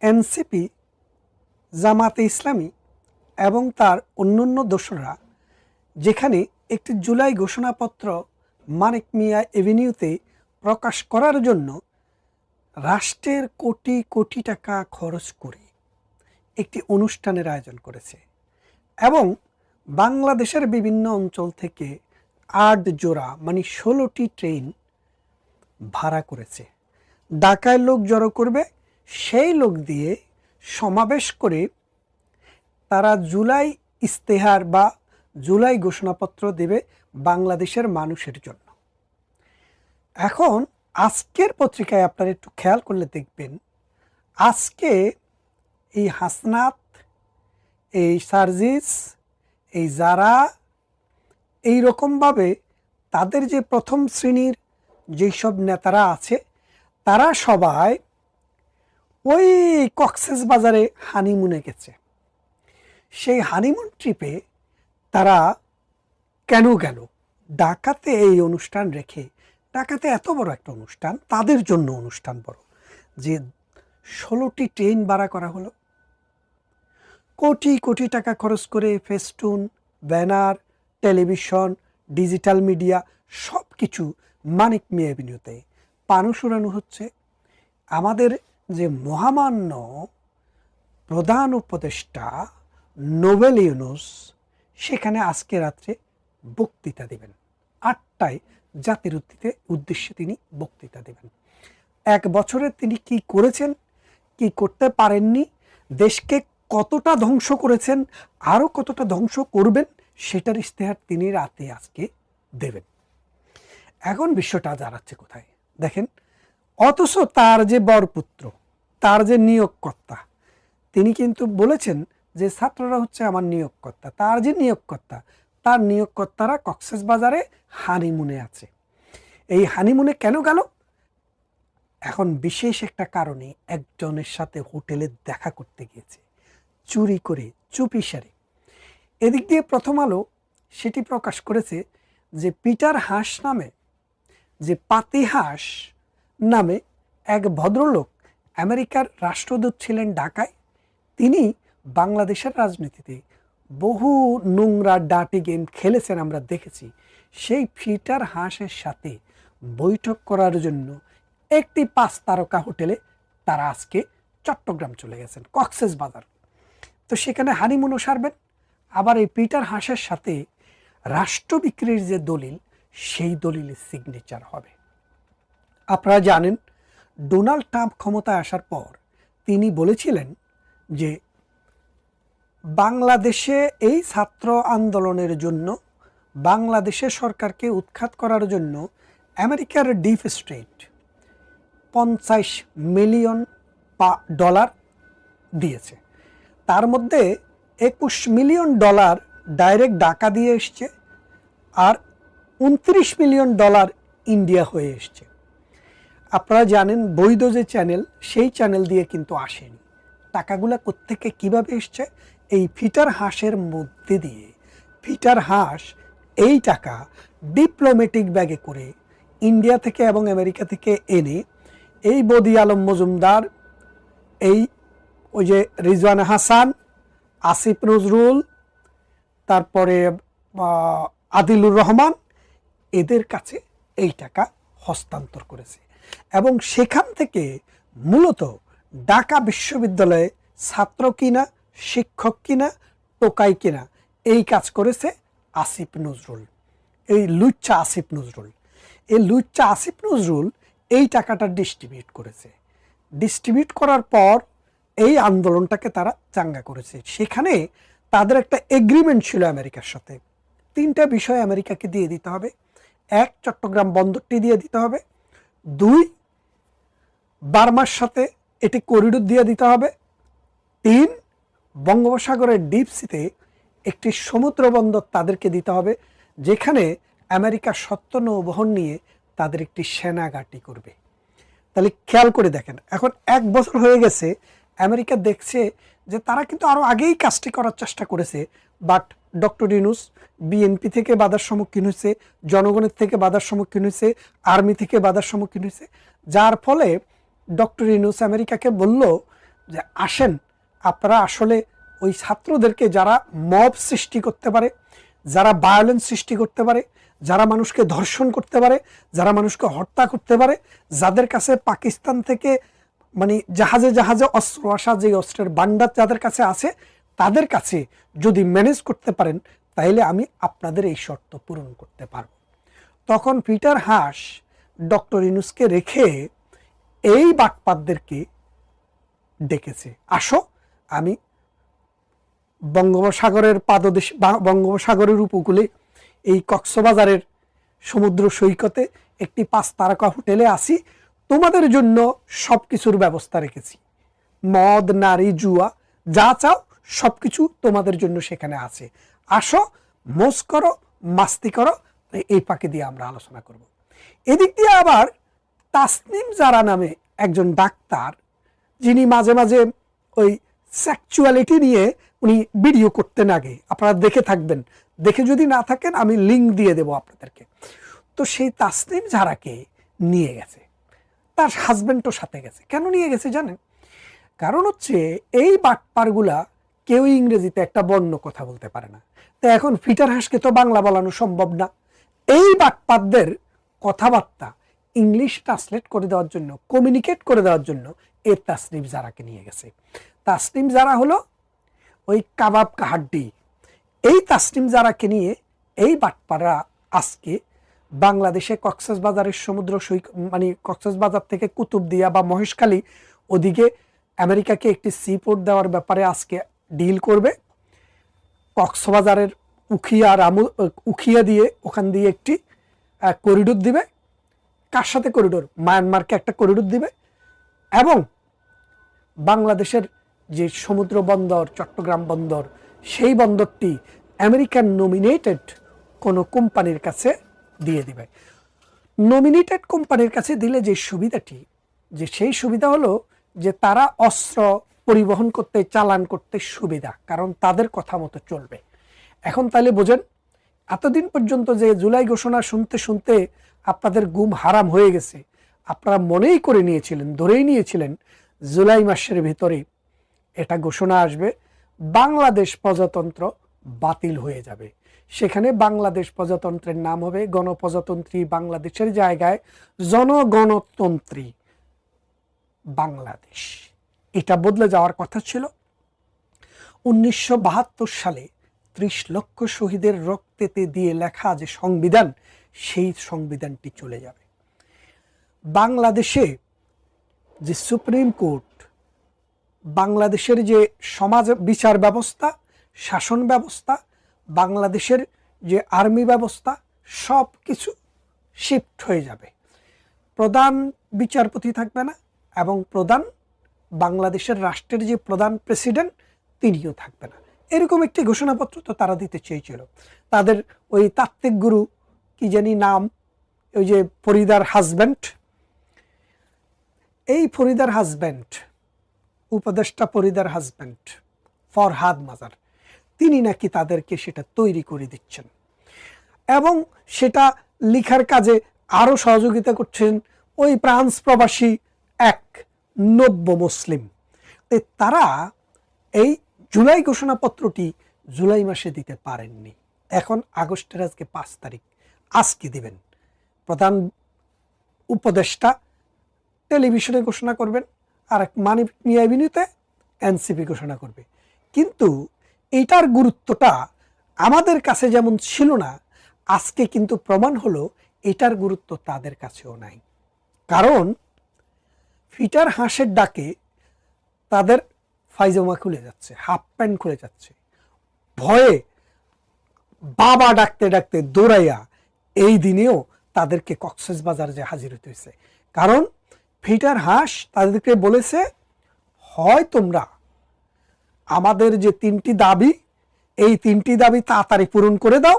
NCP, জামাতে ইসলামী এবং তার অন্যান্য দোসররা যেখানে একটি জুলাই ঘোষণাপত্র মানিক মিয়া এভিনিউতে প্রকাশ করার জন্য রাষ্ট্রের কোটি কোটি টাকা খরচ করে একটি অনুষ্ঠানের আয়োজন করেছে এবং বাংলাদেশের বিভিন্ন অঞ্চল থেকে ৮ জোড়া মানে ১৬টি ট্রেন ভাড়া করেছে। ঢাকায় লোক জড়ো করবে, সেই লোক দিয়ে সমাবেশ করে তারা জুলাই ইস্তেহার বা জুলাই ঘোষণাপত্র দেবে বাংলাদেশের মানুষের জন্য। এখন আজকের পত্রিকায় আপনারা একটু খেয়াল করলে দেখবেন, আজকে এই হাসনাত, এই সার্জিস, এই যারা এই রকমভাবে তাদের যে প্রথম শ্রেণীর যেসব নেতারা আছে তারা সবাই ওই কক্সবাজারে হানিমুনে গেছে। সেই হানিমুন ট্রিপে তারা কেন গেল? ঢাকাতে এই অনুষ্ঠান রেখে, ঢাকাতে এত বড় একটা অনুষ্ঠান, তাদের জন্য অনুষ্ঠান বড়, যে ১৬টি ট্রেন ভাড়া করা হলো, কোটি কোটি টাকা খরচ করে festoon, banner, television, digital media সব কিছু মানিক মিয়া এভিনিউতে পানুস উড়ানো হচ্ছে। আমাদের যে মহামান্য প্রধান উপদেষ্টা নোবেল ইউনুস সেখানে আজকে রাত্রে বক্তৃতা দেবেন। ৮টায় জাতির উদ্দেশ্যে তিনি বক্তৃতা দেবেন। ১ বছরে তিনি কি করেছেন, কি করতে পারেননি, দেশকে কতটা ধ্বংস করেছেন, আরও কতটা ধ্বংস করবেন, সেটার ইশতেহার তিনি রাতে আজকে দেবেন। এখন বিষয়টা দাঁড়াচ্ছে কোথায় দেখেন, অথচ তার যে বরপুত্র, তার যে নিয়োগকর্তা, তিনি কিন্তু বলেছেন যে ছাত্ররা হচ্ছে আমার নিয়োগকর্তা। তার যে নিয়োগকর্তা, তার নিয়োগকর্তারা কক্সবাজারে হানিমুনে আছে। এই হানিমুনে কেন গেল? এখন বিশেষ একটা কারণে একজনের সাথে হোটেলে দেখা করতে গিয়েছে, চুরি করে, চুপিসারে। এদিক দিয়ে প্রথম আলো সেটি প্রকাশ করেছে যে পিটার হাস নামে, যে পাতিহাস নামে এক ভদ্রলোক আমেরিকার রাষ্ট্রদূত ছিলেন ঢাকায়। তিনি বাংলাদেশের রাজনীতিতে বহু নোংরা ডাটি গেম খেলেছেন, আমরা দেখেছি। সেই পিটার হাসের সাথে বৈঠক করার জন্য একটি ৫ তারকা হোটেলে তারা আজকে চট্টগ্রাম চলে গেছেন, কক্সবাজার। তো সেখানে হানিমুনও সারবেন, আবার এই পিটার হাসের সাথে রাষ্ট্র বিক্রির যে দলিল, সেই দলিলের সিগনেচার হবে। আপনারা জানেন ডোনাল্ড ট্রাম্প ক্ষমতায় আসার পর তিনি বলেছিলেন যে বাংলাদেশে এই ছাত্র আন্দোলনের জন্য, বাংলাদেশের সরকারকে উৎখাত করার জন্য আমেরিকার ডিপ স্টেট $50 মিলিয়ন দিয়েছে। তার মধ্যে $21 মিলিয়ন ডাইরেক্ট ঢাকা দিয়ে এসছে, আর $29 মিলিয়ন ইন্ডিয়া হয়ে এসছে। আপনারা জানেন বৈধ যে চ্যানেল, সেই চ্যানেল দিয়ে কিন্তু আসেনি। টাকাগুলা কোত্থেকে কিভাবে এসছে? এই পিটার হাসের মধ্যে দিয়ে পিটার হাস এই টাকা ডিপ্লোম্যাটিক ব্যাগে করে ইন্ডিয়া থেকে এবং আমেরিকা থেকে এনে এই বদি আলম মজুমদার, এই ওই যে রিজওয়ান হাসান, আসিফ নজরুল, তারপরে আদিলুর রহমান, এদের কাছে এই টাকা হস্তান্তর করেছে। এবং সেখান থেকে মূলত ঢাকা বিশ্ববিদ্যালয়ে ছাত্র কিনা, শিক্ষক কিনা, টোকাই কিনা, এই কাজ করেছে আসিফ নজরুল, এই লুচ্চা আসিফ নজরুল। এই লুচ্চা আসিফ নজরুল এই টাকাটা ডিস্ট্রিবিউট করেছে। ডিস্ট্রিবিউট করার পর এই আন্দোলনটাকে তারা চাঙ্গা করেছে। সেখানে তাদের একটা এগ্রিমেন্ট ছিল আমেরিকার সাথে। 3টা বিষয় আমেরিকাকে দিয়ে দিতে হবে। 1, চট্টগ্রাম বন্দরটি দিয়ে দিতে হবে। 2, বার্মার সাথে এটি করিডোর দিয়ে দিতে হবে। 3, বঙ্গোপসাগরের ডিপ সিতে একটি সমুদ্র বন্দর তাদেরকে দিতে হবে, যেখানে আমেরিকা সত্য নৌবহর নিয়ে তাদের একটি সেনা ঘাঁটি করবে। তাহলে খেয়াল করে দেখেন, এখন 1 বছর হয়ে গেছে, আমেরিকা দেখছে যে তারা কিন্তু আরও আগেই কাজটি করার চেষ্টা করেছে, বাট ডক্টর ইউনূস বিএনপি থেকে বাধার সম্মুখীন হয়েছে, জনগণের থেকে বাধার সম্মুখীন হয়েছে, আর্মি থেকে বাধার সম্মুখীন হয়েছে, যার ফলে ডক্টর ইউনূস আমেরিকাকে বলল যে আসেন আপনারা আসলে ওই ছাত্রদেরকে যারা মব সৃষ্টি করতে পারে, যারা ভায়োলেন্স সৃষ্টি করতে পারে, যারা মানুষকে ধর্ষণ করতে পারে, যারা মানুষকে হত্যা করতে পারে, যাদের কাছে পাকিস্তান থেকে মানে জাহাজে জাহাজে অস্ত্র আসা, যে অস্ত্রের ভান্ডার যাদের কাছে আছে, তাদের কাছে যদি ম্যানেজ করতে পারেন তাইলে আমি আপনাদের এই শর্ত পূরণ করতে পারব। তখন পিটার হাস ডক্টর ইউনূসকে রেখে এই বাটপারদেরকে ডেকেছে, আসো আমি বঙ্গোপসাগরের পাদদেশ, বঙ্গোপসাগরের উপকূলে এই কক্সবাজারের সমুদ্র সৈকতে একটি 5 তারকা হোটেলে আসি, তোমাদের জন্য সব কিছুর ব্যবস্থা রেখেছি, মদ, নারী, জুয়া, যা চাও সব কিছু তোমাদের জন্য সেখানে আছে, আসো মোজ করো, মাস্তি করো। এই পাকে দিয়ে আমরা আলোচনা করব। এদিক দিয়ে আবার তাসনিম জারা নামে একজন ডাক্তার, যিনি মাঝে মাঝে ওই সেক্সুয়ালিটি নিয়ে উনি ভিডিও করতেন আগে, আপনারা দেখে থাকবেন, দেখে যদি না থাকেন আমি লিঙ্ক দিয়ে দেব আপনাদেরকে। তো সেই তাসনিম জারাকে নিয়ে গেছে, তার হাজব্যান্ডও সাথে গেছে। কেন নিয়ে গেছে জানেন? কারণ হচ্ছে এই বাটপারগুলা কেউই ইংরেজিতে একটা বর্ণ কথা বলতে পারে না, তো এখন পিটার হাসকে তো বাংলা বলানো সম্ভব না। এই বাটপারদের কথাবার্তা ইংলিশ ট্রান্সলেট করে দেওয়ার জন্য, কমিউনিকেট করে দেওয়ার জন্য এই তাসনিম জারাকে নিয়ে গেছে। তাসনিম জারা হলো ওই কাবাব কাহাড্ডি। এই তাসনিম জারাকে নিয়ে এই বাটপাররা আজকে বাংলাদেশে কক্সবাজারের সমুদ্র সৈকত, মানে কক্সবাজার থেকে কুতুবদিয়া বা মহেশখালী ওদিকে আমেরিকাকে একটি সিপোর্ট দেওয়ার ব্যাপারে আজকে ডিল করবে। কক্সবাজারের উখিয়া দিয়ে ওখান দিয়ে একটি করিডোর দিবে। কার সাথে করিডোর? মায়ানমারকে একটা করিডোর দিবে, এবং বাংলাদেশের যে সমুদ্র বন্দর, চট্টগ্রাম বন্দর, সেই বন্দরটি আমেরিকান নমিনেটেড কোনো কোম্পানির কাছে দিয়ে দিবে। নমিনেটেড কোম্পানির কাছে দিলে যে সুবিধাটি, যে সেই সুবিধা হলো যে তারা অস্ত্র পরিবহন করতে, চালান করতে সুবিধা, কারণ তাদের কথা মতো চলবে। এখন তাহলে বোঝেন, এতদিন পর্যন্ত যে জুলাই ঘোষণা শুনতে শুনতে আপনাদের ঘুম হারাম হয়ে গেছে, আপনারা মনেই করে নিয়েছিলেন, ধরেই নিয়েছিলেন জুলাই মাসের ভিতরে এটা ঘোষণা আসবে, বাংলাদেশ প্রজাতন্ত্র বাতিল হয়ে যাবে। সেখানে বাংলাদেশ প্রজাতন্ত্রের নাম হবে গণপ্রজাতন্ত্রী বাংলাদেশের জায়গায় জনগণতন্ত্রী বাংলাদেশ। এটা বদলে যাওয়ার কথা ছিল। 1972 সালে 30 লক্ষ শহীদের রক্তেতে দিয়ে লেখা যে সংবিধান, সেই সংবিধানটি চলে যাবে। বাংলাদেশে যে সুপ্রিম কোর্ট, বাংলাদেশের যে সমাজ বিচার ব্যবস্থা, শাসন ব্যবস্থা, বাংলাদেশের যে আর্মি ব্যবস্থা, সব কিছু শিফট হয়ে যাবে। প্রধান বিচারপতি থাকবে না, এবং বাংলাদেশের রাষ্ট্রের যে প্রধান প্রেসিডেন্ট, তিনিও থাকবে না। এরকম একটি ঘোষণাপত্র তো তারা দিতে চেয়েছিল। তাদের ওই তাত্ত্বিক গুরু, কি জানি নাম, ওই যে ফরিদার হাজব্যান্ড, এই ফরিদার হাজব্যান্ড, উপদেষ্টা ফরিদার হাজব্যান্ড ফরহাদ মাজার, তিনি নাকি তাদেরকে সেটা তৈরি করে দিচ্ছেন, এবং সেটা লিখার কাজে আরও সহযোগিতা করছেন ওই ফ্রান্স প্রবাসী এক নব্য মুসলিম। তারা এই জুলাই ঘোষণাপত্রটি জুলাই মাসে দিতে পারেননি। এখন আগস্টের আজকে 5 তারিখ, আজকে দিবেন। প্রধান উপদেষ্টা টেলিভিশনে ঘোষণা করবেন, আর এক মানিক মিয়া এভিনিউতে এনসিপি ঘোষণা করবে। কিন্তু এটার গুরুত্বটা আমাদের কাছে যেমন ছিল না, আজকে কিন্তু প্রমাণ হলো এটার গুরুত্ব তাদের কাছেও নাই। কারণ পিটার হাসের ডাকে তাদের ফাইজামা খুলে যাচ্ছে, হাফ প্যান্ট খুলে যাচ্ছে, ভয়ে বাবা ডাকতে ডাকতে দৌড়াইয়া এই দিনেও তাদেরকে কক্সবাজার যে হাজির হতে হয়েছে। কারণ পিটার হাস তাদেরকে বলেছে, হয় তোমরা আমাদের যে 3টি দাবি, এই 3টি দাবি তাড়াতাড়ি পূরণ করে দাও,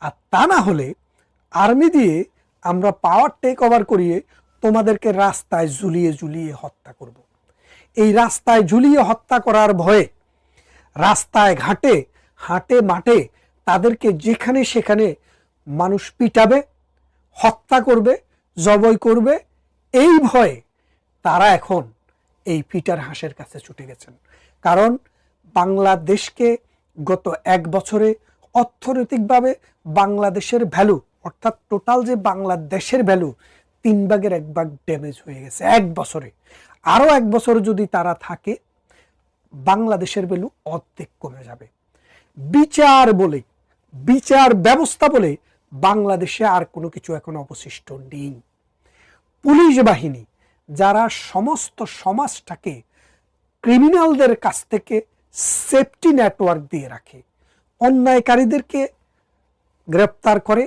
আর তা না হলে আর্মি দিয়ে আমরা পাওয়ার টেক ওভার করিয়ে তোমাদেরকে রাস্তায় ঝুলিয়ে ঝুলিয়ে হত্যা করব। এই রাস্তায় ঝুলিয়ে হত্যা করার ভয়ে রাস্তায় ঘাটে, হাটে মাঠে তাদেরকে যেখানে সেখানে মানুষ পিটাবে, হত্যা করবে, জবাই করবে। এই ভয়ে তারা এখন এই পিটার হাসের কাছে ছুটে গেছেন। কারণ বাংলাদেশকে গত 1 বছরে অর্থনৈতিকভাবে বাংলাদেশের ভ্যালু, অর্থাৎ টোটাল যে বাংলাদেশের ভ্যালু 3 ভাগের 1 ভাগ ড্যামেজ হয়ে গেছে 1 বছরে। আরও 1 বছর যদি তারা থাকে, বাংলাদেশের ভ্যালু অর্ধেক কমে যাবে। বিচার ব্যবস্থা বলে বাংলাদেশে আর কোনো কিছু এখন অবশিষ্ট নেই। পুলিশ বাহিনী যারা সমস্ত সমাজটাকে ক্রিমিনালদের কাছ থেকে সেফটি নেটওয়ার্ক দিয়ে রাখে, অন্যায়কারীদেরকে গ্রেপ্তার করে,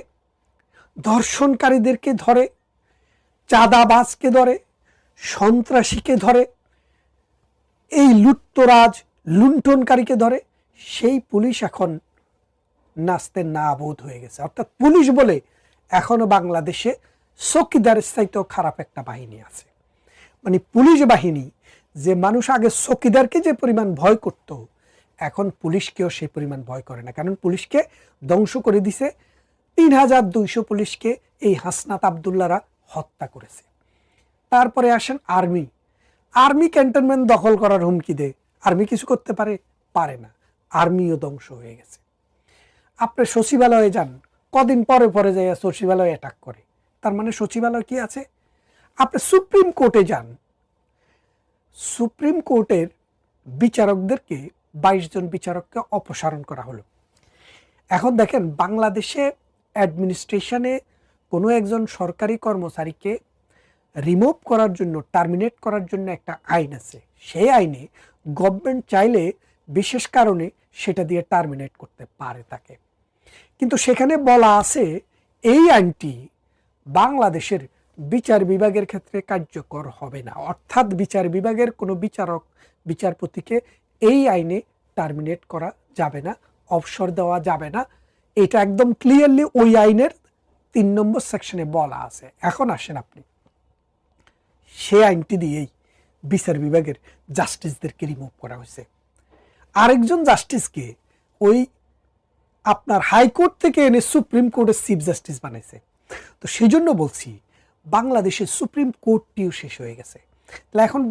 ধর্ষণকারীদেরকে ধরে, চাঁদাবাজকে ধরে, সন্ত্রাসীকে ধরে, এই লুটতরাজ লুণ্ঠনকারীকে ধরে, সেই পুলিশ এখন নাচতে নাবোধ হয়ে গেছে। অর্থাৎ পুলিশ বলে এখনো বাংলাদেশে চকিদার চাইতেও খারাপ একটা বাহিনী আছে। মানে পুলিশ বাহিনী, যে মানুষ আগে চকিদারকে যে পরিমাণ ভয় করত, এখন পুলিশকেও সেই পরিমাণ ভয় করে না। কারণ পুলিশকে ধ্বংস করে দিছে। 3200 পুলিশকে এই হাসনাত আবদুল্লাহরা হত্যা করেছে। তারপরে আসেন আর্মি ক্যান্টনমেন্ট দখল করার হুমকি দেয়। আর্মি কিছু করতে পারে না। আর্মিও ধ্বংস হয়ে গেছে। আপনি সচিবালয়ে যান, কদিন পরে যাইয়া সচিবালয় অ্যাটাক করে। তার মানে সচিবালয় কি আছে? আপনি সুপ্রিম কোর্টে যান, সুপ্রিম কোর্টের বিচারকদেরকে 22 জন বিচারককে অপসারণ করা হলো। এখন দেখেন, বাংলাদেশে অ্যাডমিনিস্ট্রেশনে কোনো একজন সরকারি কর্মচারীকে রিমুভ করার জন্য, টার্মিনেট করার জন্য একটা আইন আছে। সেই আইনে গভর্নমেন্ট চাইলে বিশেষ কারণে সেটা দিয়ে টার্মিনেট করতে পারে তাকে। কিন্তু সেখানে বলা আছে এই আইনটি বাংলাদেশের বিচার বিভাগের ক্ষেত্রে কার্যকর হবে না। অর্থাৎ বিচার বিভাগের কোনো বিচারপতিকে এই আইনে টার্মিনেট করা যাবে না, অবসর দেওয়া যাবে না। এটা একদম ক্লিয়ারলি ওই আইনের 3 নম্বর সেকশনে বলা আছে। এখন আসেন আপনি, সে আইনটি দিয়েই বিচার বিভাগের জাস্টিসদেরকে রিমুভ করা হয়েছে। আরেকজন জাস্টিসকে ওই আপনার হাইকোর্ট থেকে এনে সুপ্রিম কোর্টের চিফ জাস্টিস বানাইছে। তো সেই জন্য বলছি, বাংলাদেশের সুপ্রিম কোর্টটিও শেষ হয়ে গেছে। তাহলে এখন